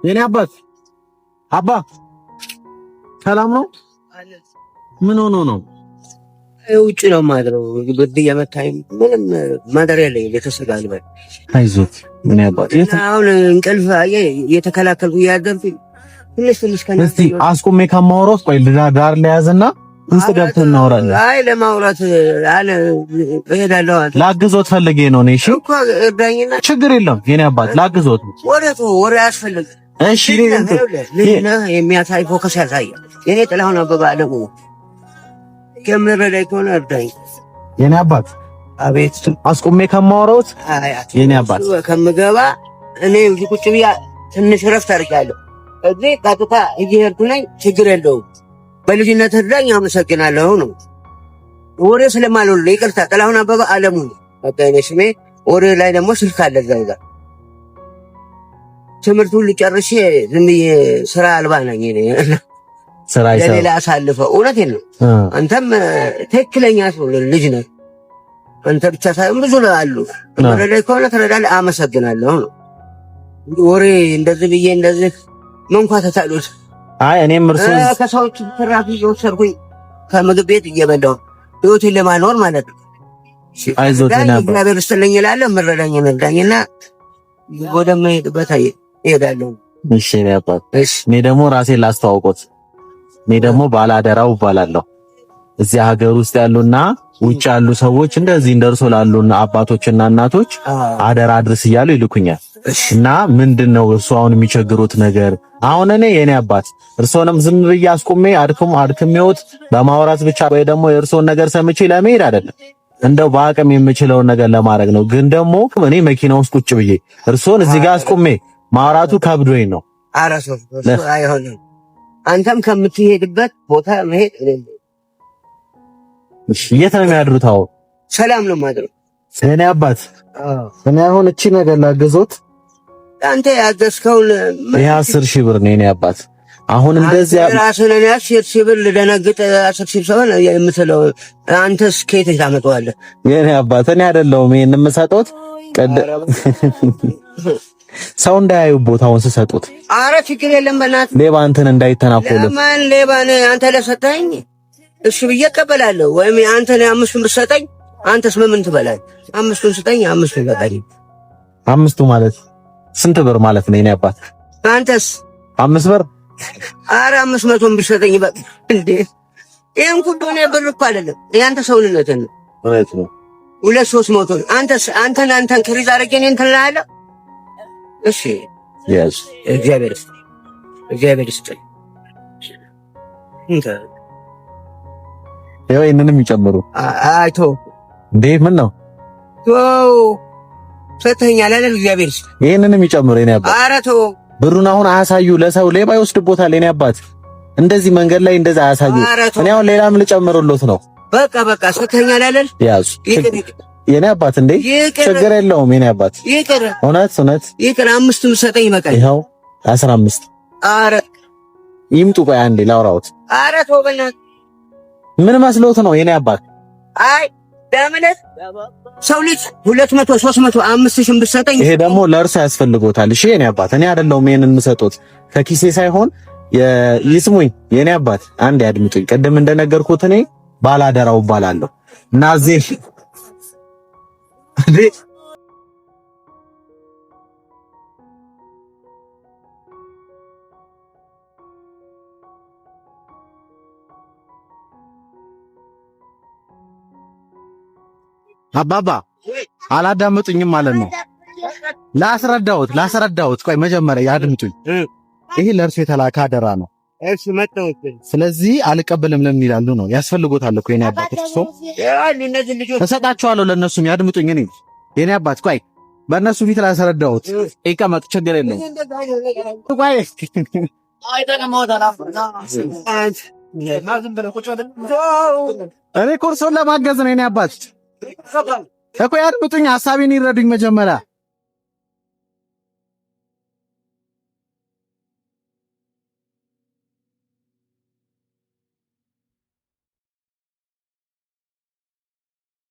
የኔ አባት አባ ሰላም ነው? ምን ሆኖ ነው? ውጭ ነው ማድረው ግድ እየመታኝ ምንም ማደር ያለኝ ለተሰጋል በል አይዞት ምን ያባት አሁን እንቅልፍ እየተከላከልኩ እያደርኩኝ ትንሽ ከነ እስቲ አስቆሜ ከማወራው ቆይ ዳር ለያዝና ውስጥ ገብተን እናወራለን። አይ ለማውራት አለ እሄዳለሁ። ላግዞት ፈልጌ ነው እሺ እኮ እርዳኝና ችግር የለም የኔ አባት ላግዞት። ወሬ አያስፈልግም። እሺ ለኔ የሚያሳይ ፎከስ ያሳያል። የኔ ጥላሁን አበባ አለሙ ከምረዳይ ከሆነ እርዳኝ የኔ አባት። አቤት አስቆሜ ከማወራውት የኔ አባት ከምገባ እኔ ቁጭ ብያ ትንሽ ረፍት አድርጋለሁ። እዚህ ቀጥታ እየሄድኩ ነኝ። ችግር የለውም። በልጅነት እርዳኝ አመሰግናለሁ ነው። ወሬ ስለማልወል ይቅርታ። ጥላሁን አበባ አለሙ በቃ እኔ ስሜ። ወሬ ላይ ደግሞ ስልክ አለ እዛ ጋር። ትምህርቱን ልጨርሼ ዝም ብዬ ስራ አልባ ነኝ እኔ ስራ ይሰራ ለሌላ አሳልፈው። እውነቴን ነው። አንተም ትክክለኛ ሰው ልጅ ነህ። አንተ ብቻ ሳይሆን ብዙ አሉ። ተረዳይ ከሆነ ተረዳለህ። አመሰግናለሁ ነው። ወሬ እንደዚህ ብዬ እንደዚህ መንኳተት አሉት። አይ እኔም እርሱ ከሰዎች ትራፊ እየወሰድኩኝ ከምግብ ቤት እየበላሁ ህይወቴን ለማኖር ማለት ነው። አይዞት ነበር እግዚአብሔር ይስጥልኝ እላለሁ። ምረዳኝ ነዳኝና ወደምሄድበት እሄዳለሁ። እሺ ነበር። እኔ ደግሞ ራሴን ላስተዋውቆት። እኔ ደግሞ ባላደራው እባላለሁ። እዚህ ሀገር ውስጥ ያሉና ውጭ ያሉ ሰዎች እንደዚህ እንደርሶ ላሉና አባቶችና እናቶች አደራ አድርስ እያሉ ይልኩኛል። እና ምንድነው እርሱ አሁን የሚቸግሩት ነገር? አሁን እኔ የኔ አባት እርሶንም ዝም ብዬ አስቆሜ አድክሜዎት በማውራት ብቻ ወይ ደግሞ የእርሶን ነገር ሰምቼ ለመሄድ አይደለም። እንደው በአቅም የምችለውን ነገር ለማድረግ ነው። ግን ደግሞ እኔ መኪና ውስጥ ቁጭ ብዬ እርሶን እዚህ ጋር አስቆሜ ማውራቱ ከብዶኝ ነው። አራሶ አይሆንም። አንተም ከምትሄድበት ቦታ መሄድ እሺ። የት ነው የሚያድሩት? አሁን ሰላም ነው ማድረው የኔ አባት። እኔ አሁን እቺ ነገር ላግዞት አንተ ያዘዝከውን ይሄ 10,000 ብር ነው የኔ አባት። አሁን እንደዚህ ራስህን እኔ 10,000 ብር ልደነግጥ 10,000 ሰው ነው የምትለው። አንተስ ከየት ታመጣዋለህ? የኔ አባት እኔ አይደለሁም ይሄን የምሰጠውት ሰው እንዳያዩ ቦታውን ስሰጡት። አረ ችግር የለም በእናትህ ሌባ እንትን እንዳይተናኮሉ። ማን ሌባ ነህ አንተ? ለሰጠኝ እሺ ብዬ እቀበላለሁ። ወይም አንተ ነው 5 ብር ሰጠኝ። አንተስ ምን ትበላለህ? 5ቱን ስጠኝ። 5ቱን በቃኝ። 5ቱ ማለት ስንት ብር ማለት ነው የኔ አባት? አንተስ 5 ብር? አረ 500 ብር ሰጠኝ በቃ። እንዴ ይሄን ሁሉ ነው ብር እኮ አይደለም ያንተ ሰውነት ነው። እውነት ነው። 200-300 አንተስ አንተን ክሪዝ አድርጌ እኔ እንትን እላለሁ። እሺ ያስ እግዚአብሔር ይስጥልኝ። ይኸው ይሄንንም ይጨምሩ። አይቶ እንዴ ምን ነው ሰተኛል አይደል? እግዚአብሔር ይስጥልኝ። ይሄንንም ይጨምሩ የኔ አባት። ኧረ ተው ብሩን አሁን አያሳዩ። ለሰው ሌባ ይወስድቦታል የኔ አባት። እንደዚህ መንገድ ላይ እንደዛ አያሳዩ። እኔ አሁን ሌላም ልጨምርሎት ነው። በቃ ሰተኛል አይደል? ያዝ የኔ አባት። እንዴ ችግር የለውም የኔ አባት። ይቅር እውነት ይቅር። 5ቱን ሰጠኝ በቃ። ይኸው 15። ኧረ ይምጡ። ቆይ አንዴ ላውራዎት። ኧረ ተው በእናትህ። ምን መስሎት ነው የኔ አባት? አይ ለምንስ ሰው ልጅ 200 300 5,000 ብትሰጠኝ ይሄ ደግሞ ለእርሱ ያስፈልጎታል። እሺ የኔ አባት። እኔ አይደለሁም ይሄንን የምሰጡት ከኪሴ ሳይሆን ይስሙኝ የኔ አባት። አንዴ አድምጡኝ። ቅድም እንደነገርኩት እኔ ባላደራው እባላለሁ እና እዚህ አባባ አላዳመጡኝም ማለት ነው። ላስረዳዎት። ቆይ መጀመሪያ ያድምጡኝ። ይሄ ለእርሱ የተላከ አደራ ነው። እሺ መጣሁ። ስለዚህ አልቀበልም ለምን ይላሉ ነው? ያስፈልጎታል እኮ የኔ አባት። እርሶ እሰጣቸዋለሁ ለእነሱም ያድምጡኝ። እኔ የኔ አባት ቆይ በእነሱ ፊት ላስረዳዎት። ይቀመጥ፣ ችግር የለውም። ቆይ እኔ እኮ እርሶን ለማገዝ ነው የኔ አባት። እኮ ያድምጡኝ፣ ሐሳቤን ይረዱኝ መጀመሪያ።